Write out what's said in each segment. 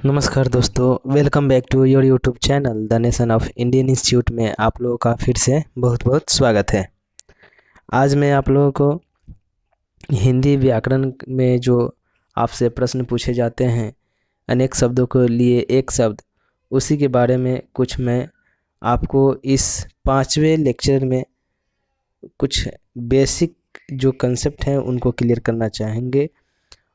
नमस्कार दोस्तों, welcome back to your YouTube channel the nation of Indian institute में आप लोगों का फिर से बहुत बहुत स्वागत है। आज मैं आप लोगों को हिंदी व्याकरण में जो आपसे प्रश्न पूछे जाते हैं, अनेक शब्दों को लिए एक शब्द, उसी के बारे में कुछ मैं आपको इस 5वें लेक्चर में कुछ बेसिक जो कंसेप्ट हैं उनको क्लियर करना चाहेंगे।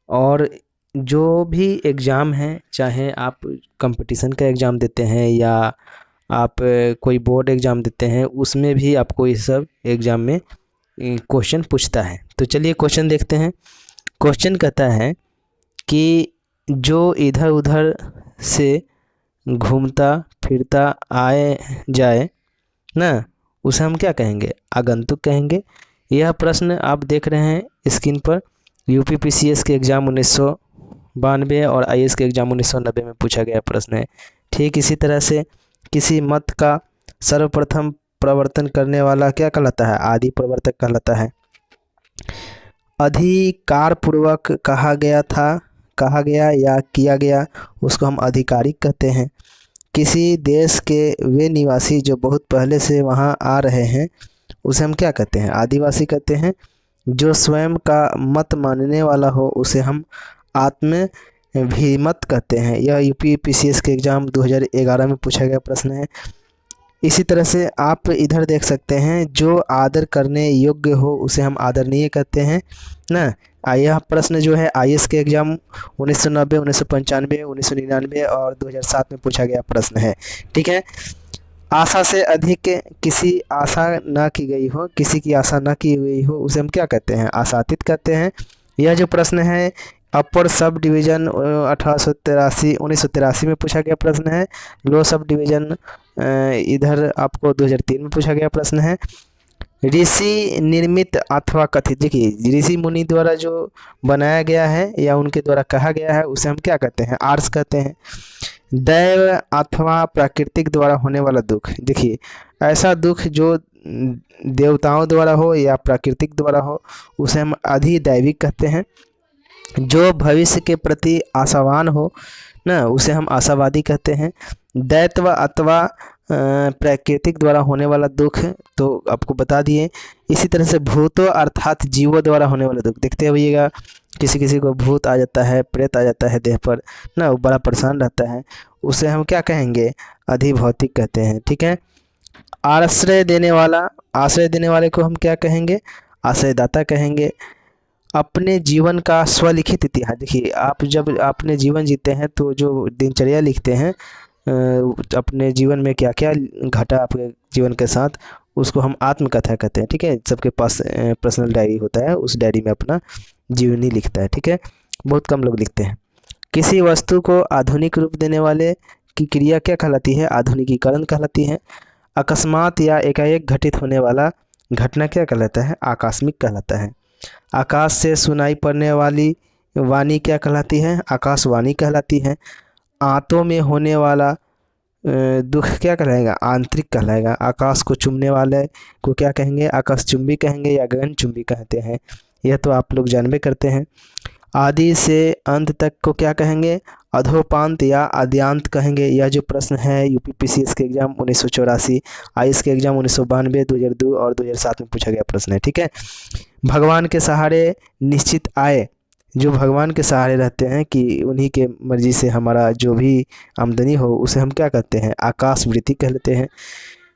और जो भी एग्ज़ाम है, चाहे आप कंपटीशन का एग्ज़ाम देते हैं या आप कोई बोर्ड एग्ज़ाम देते हैं, उसमें भी आपको ये सब एग्ज़ाम में क्वेश्चन पूछता है। तो चलिए क्वेश्चन देखते हैं। क्वेश्चन कहता है कि जो इधर उधर से घूमता फिरता आए जाए ना, उसे हम क्या कहेंगे? आगंतुक कहेंगे। यह प्रश्न आप देख रहे हैं स्क्रीन पर, यूपी पीसीएस के एग्ज़ाम 1992 और आईएएस के एग्ज़ाम 1990 में पूछा गया प्रश्न है। ठीक इसी तरह से किसी मत का सर्वप्रथम प्रवर्तन करने वाला क्या कहलाता है? आदि प्रवर्तक कहलाता है। अधिकारपूर्वक कहा गया या किया गया, उसको हम आधिकारिक कहते हैं। किसी देश के वे निवासी जो बहुत पहले से वहाँ आ रहे हैं, उसे हम क्या कहते हैं? आदिवासी कहते हैं। जो स्वयं का मत मानने वाला हो, उसे हम आत्माभिमत कहते हैं। यह यूपी पीसीएस के एग्ज़ाम 2011 में पूछा गया प्रश्न है। इसी तरह से आप इधर देख सकते हैं, जो आदर करने योग्य हो उसे हम आदरणीय कहते हैं ना। यह प्रश्न जो है आईएएस के एग्ज़ाम 1990, 1995, 1999 और 2007 में पूछा गया प्रश्न है। ठीक है। आशा से अधिक किसी आशा ना की गई हो, किसी की आशा ना की गई हो, उसे हम क्या कहते हैं? आशातीत कहते हैं। यह जो प्रश्न है अपर सब डिवीज़न 1983 में पूछा गया प्रश्न है। लो सब डिवीज़न इधर आपको 2003 में पूछा गया प्रश्न है। ऋषि निर्मित अथवा कथित, देखिए ऋषि मुनि द्वारा जो बनाया गया है या उनके द्वारा कहा गया है, उसे हम क्या कहते हैं? आर्ष कहते हैं। दैव अथवा प्राकृतिक द्वारा होने वाला दुख, देखिए ऐसा दुख जो देवताओं द्वारा हो या प्राकृतिक द्वारा हो, उसे हम अधिदैविक कहते हैं। जो भविष्य के प्रति आशावान हो ना, उसे हम आशावादी कहते हैं। दैत्व अथवा प्राकृतिक द्वारा होने वाला दुख तो आपको बता दिए। इसी तरह से भूतों अर्थात जीवों द्वारा होने वाला दुख, देखते रहिएगा किसी किसी को भूत आ जाता है, प्रेत आ जाता है देह पर ना, वो बड़ा परेशान रहता है, उसे हम क्या कहेंगे? अधिभौतिक कहते हैं। ठीक है। आश्रय देने वाले को हम क्या कहेंगे? आश्रयदाता कहेंगे। अपने जीवन का स्वलिखित इतिहास, देखिए आप जब अपने जीवन जीते हैं तो जो दिनचर्या लिखते हैं, अपने जीवन में क्या क्या घटा आपके जीवन के साथ, उसको हम आत्मकथा कहते हैं। ठीक है। सबके पास पर्सनल डायरी होता है, उस डायरी में अपना जीवनी लिखता है। ठीक है। बहुत कम लोग लिखते हैं। किसी वस्तु को आधुनिक रूप देने वाले की क्रिया क्या कहलाती है? आधुनिकीकरण कहलाती है। अकस्मात या एकाएक घटित होने वाला घटना क्या कहलाता है? आकस्मिक कहलाता है। आकाश से सुनाई पड़ने वाली वाणी क्या कहलाती है? आकाशवाणी कहलाती है। आंतों में होने वाला दुख क्या कहलाएगा? आंतरिक कहलाएगा। आकाश को चूमने वाले को क्या कहेंगे? आकाशचुंबी कहेंगे या गगनचुंबी कहते हैं। यह तो आप लोग जानबे करते हैं। आदि से अंत तक को क्या कहेंगे? अधोपांत या आद्यांत कहेंगे। यह जो प्रश्न है यूपी पीसीएस के एग्ज़ाम 1984, आईएएस के एग्ज़ाम 1992, 2002 और 2007 में पूछा गया प्रश्न है। ठीक है। भगवान के सहारे निश्चित आय, जो भगवान के सहारे रहते हैं कि उन्हीं के मर्जी से हमारा जो भी आमदनी हो, उसे हम क्या कहते हैं? आकाशवृत्ति कहते हैं।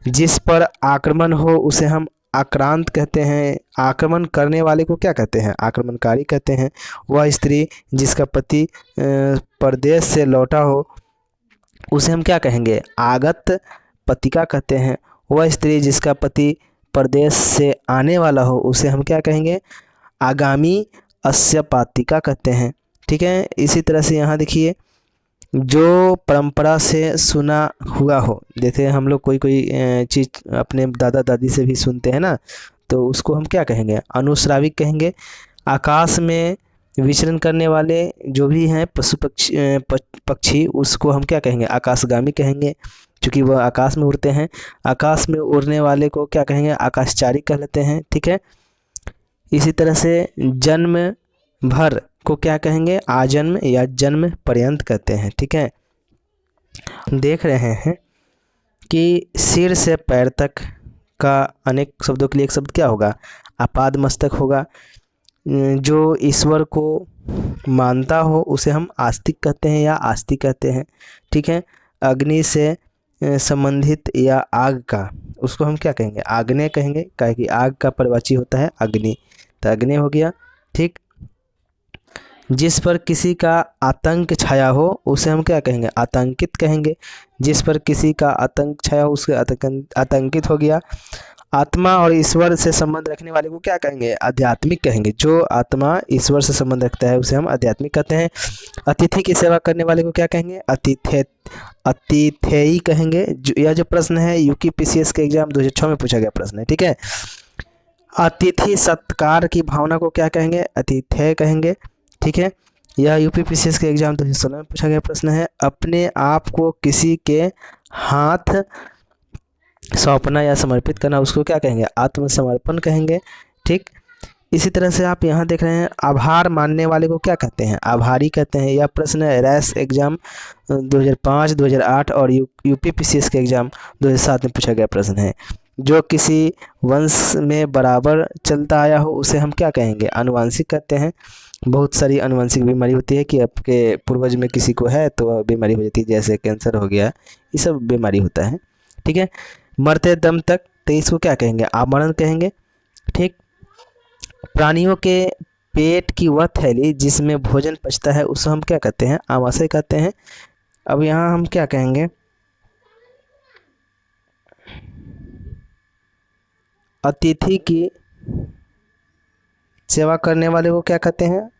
जिस पर आक्रमण हो उसे हम आक्रांत कहते हैं। आक्रमण करने वाले को क्या कहते हैं? आक्रमणकारी कहते हैं। वह स्त्री जिसका पति परदेश से लौटा हो, उसे हम क्या कहेंगे? आगत पतिका कहते हैं। वह स्त्री जिसका पति परदेश से आने वाला हो, उसे हम क्या कहेंगे? आगामी अस्यपातिका कहते हैं। ठीक है। इसी तरह से यहाँ देखिए, जो परंपरा से सुना हुआ हो, जैसे हम लोग कोई चीज़ अपने दादा दादी से भी सुनते हैं ना, तो उसको हम क्या कहेंगे? अनुश्राविक कहेंगे। आकाश में विचरण करने वाले जो भी हैं पशु पक्षी, उसको हम क्या कहेंगे? आकाशगामी कहेंगे, क्योंकि वह आकाश में उड़ते हैं। आकाश में उड़ने वाले को क्या कहेंगे? आकाशचारी कह लेते हैं। ठीक है। इसी तरह से जन्म भर को क्या कहेंगे? आजन्म या जन्म पर्यंत कहते हैं। ठीक है। देख रहे हैं कि सिर से पैर तक का अनेक शब्दों के लिए एक शब्द क्या होगा, आपाद मस्तक होगा। जो ईश्वर को मानता हो उसे हम आस्तिक कहते हैं या आस्तिक कहते हैं, ठीक है। अग्नि से संबंधित या आग का, उसको हम क्या कहेंगे, आग्नेय कहेंगे, क्या कि आग का पर्वची होता है अग्नि, तो अग्नि हो गया, ठीक। जिस पर किसी का आतंक छाया हो उसे हम क्या कहेंगे, आतंकित कहेंगे। जिस पर किसी का आतंक छाया हो उसके आतंकित हो गया। आत्मा और ईश्वर से संबंध रखने वाले को क्या कहेंगे, आध्यात्मिक कहेंगे। जो आत्मा ईश्वर से संबंध रखता है उसे हम आध्यात्मिक कहते हैं। अतिथि की सेवा करने वाले को क्या कहेंगे, अतिथेयी कहेंगे। यह जो प्रश्न है यूपीपीसीएस के एग्जाम 2006 में पूछा गया प्रश्न है, ठीक है। अतिथि सत्कार की भावना को क्या कहेंगे, अतिथेय कहेंगे, ठीक है। यह यूपीपीसीएस के एग्जाम 2016 में पूछा गया प्रश्न है। अपने आप को किसी के हाथ सौंपना या समर्पित करना उसको क्या कहेंगे, आत्मसमर्पण कहेंगे, ठीक। इसी तरह से आप यहाँ देख रहे हैं आभार मानने वाले को क्या कहते हैं, आभारी कहते हैं। यह प्रश्न रैस एग्जाम 2005, 2008 और यूपीपीसीएस के एग्जाम 2007 में पूछा गया प्रश्न है। जो किसी वंश में बराबर चलता आया हो उसे हम क्या कहेंगे, आनुवांशिक कहते हैं। बहुत सारी आनुवांशिक बीमारी होती है कि आपके पूर्वज में किसी को है तो वह बीमारी हो जाती है, जैसे कैंसर हो गया, ये सब बीमारी होता है, ठीक है। मरते दम तक, तो इसको क्या कहेंगे, आमरण कहेंगे, ठीक। प्राणियों के पेट की वह थैली जिसमें भोजन पचता है उसे हम क्या कहते हैं, आमाशय कहते हैं। अब यहाँ हम क्या कहेंगे, अतिथि की सेवा करने वाले को क्या कहते हैं,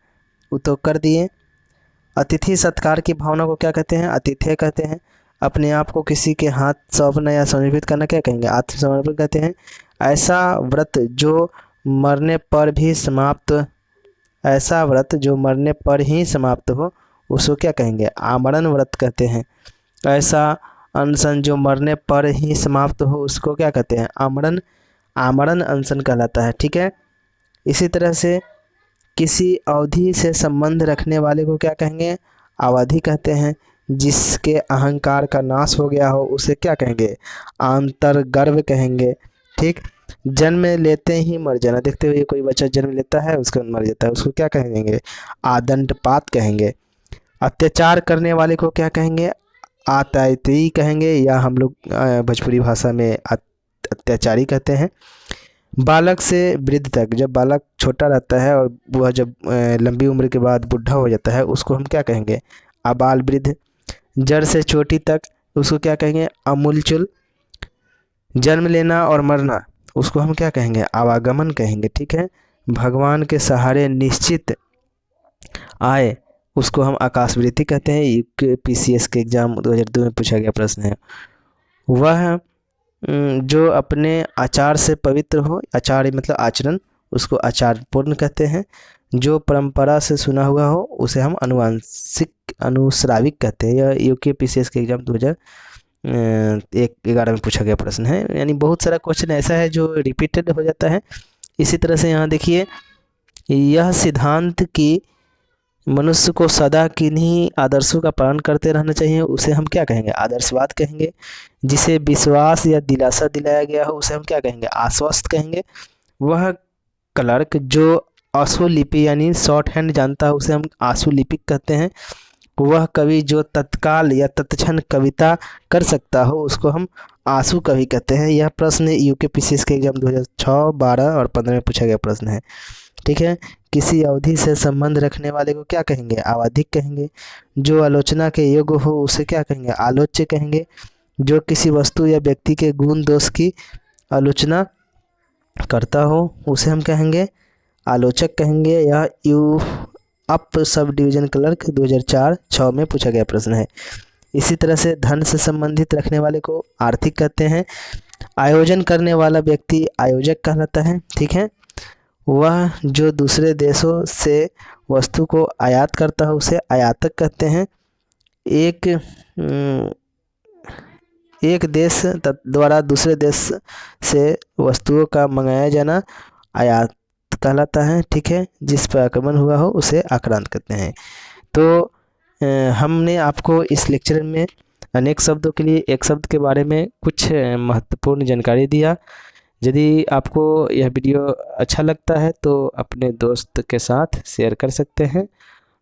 वो तो कर दिए। अतिथि सत्कार की भावना को क्या कहते हैं, आतिथ्य कहते हैं। अपने आप को किसी के हाथ सौंपना या समर्पित करना क्या कहेंगे, आत्मसमर्पण कहते हैं। ऐसा व्रत जो मरने पर भी समाप्त, ऐसा व्रत जो मरने पर ही समाप्त हो उसको क्या कहेंगे, आमरण व्रत कहते हैं। ऐसा अनशन जो मरने पर ही समाप्त हो उसको क्या कहते हैं, आमरण अनशन कहलाता है, ठीक है। इसी तरह से किसी अवधि से संबंध रखने वाले को क्या कहेंगे, अवधि कहते हैं। जिसके अहंकार का नाश हो गया हो उसे क्या कहेंगे, आंतरगर्भ कहेंगे, ठीक। जन्म लेते ही मर जाना, देखते हुए कोई बच्चा जन्म लेता है उसका मर जाता है, उसको क्या कहेंगे, आदंडपात कहेंगे। अत्याचार करने वाले को क्या कहेंगे, आतैती कहेंगे, या हम लोग भोजपुरी भाषा में अत्याचारी कहते हैं। बालक से वृद्ध तक, जब बालक छोटा रहता है और वह जब लंबी उम्र के बाद बुढ़ा हो जाता है उसको हम क्या कहेंगे, आबाल वृद्ध। जड़ से चोटी तक उसको क्या कहेंगे, अमूलचूल। जन्म लेना और मरना उसको हम क्या कहेंगे, आवागमन कहेंगे, ठीक है। भगवान के सहारे निश्चित आए उसको हम आकाशवृत्ति कहते हैं। यूपीपीसीएस के एग्जाम 2002 में पूछा गया प्रश्न है। वह जो अपने आचार से पवित्र हो, आचार मतलब आचरण, उसको आचार पूर्ण कहते हैं। जो परंपरा से सुना हुआ हो उसे हम अनुवांशिक अनुश्राविक कहते हैं। यह यूपीपीसीएस के एग्जाम 2011 में पूछा गया प्रश्न है। यानी बहुत सारा क्वेश्चन ऐसा है जो रिपीटेड हो जाता है। इसी तरह से यहाँ देखिए, यह सिद्धांत कि मनुष्य को सदा किन्हीं आदर्शों का पालन करते रहना चाहिए उसे हम क्या कहेंगे, आदर्शवाद कहेंगे। जिसे विश्वास या दिलासा दिलाया गया हो उसे हम क्या कहेंगे, आश्वस्त कहेंगे। वह क्लर्क जो आशुलिपि यानी शॉर्ट हैंड जानता है उसे हम आशुलिपिक कहते हैं। वह कवि जो तत्काल या तत्क्षण कविता कर सकता हो उसको हम आंसू कवि कहते हैं। यह प्रश्न यूपीपीसीएस के एग्जाम 2006, 12 और 15 में पूछा गया प्रश्न है, ठीक है। किसी अवधि से संबंध रखने वाले को क्या कहेंगे, आवधिक कहेंगे। जो आलोचना के योग्य हो उसे क्या कहेंगे, आलोच्य कहेंगे। जो किसी वस्तु या व्यक्ति के गुण दोष की आलोचना करता हो उसे हम कहेंगे, आलोचक कहेंगे। यह अप सब डिवीजन क्लर्क 2004-06 में पूछा गया प्रश्न है। इसी तरह से धन से संबंधित रखने वाले को आर्थिक कहते हैं। आयोजन करने वाला व्यक्ति आयोजक कहलाता है, ठीक है। वह जो दूसरे देशों से वस्तु को आयात करता है उसे आयातक कहते हैं। एक देश द्वारा दूसरे देश से वस्तुओं का मंगाया जाना आयात कहलाता है, ठीक है। जिस पर आक्रमण हुआ हो उसे आक्रांत कहते हैं। तो हमने आपको इस लेक्चर में अनेक शब्दों के लिए एक शब्द के बारे में कुछ महत्वपूर्ण जानकारी दिया। यदि आपको यह वीडियो अच्छा लगता है तो अपने दोस्त के साथ शेयर कर सकते हैं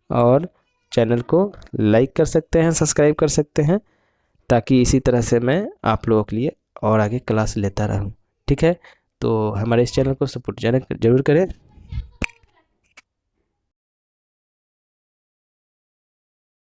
और चैनल को लाइक कर सकते हैं, सब्सक्राइब कर सकते हैं, ताकि इसी तरह से मैं आप लोगों के लिए और आगे क्लास लेता रहूं। ठीक है, तो हमारे इस चैनल को सपोर्ट जरूर करें।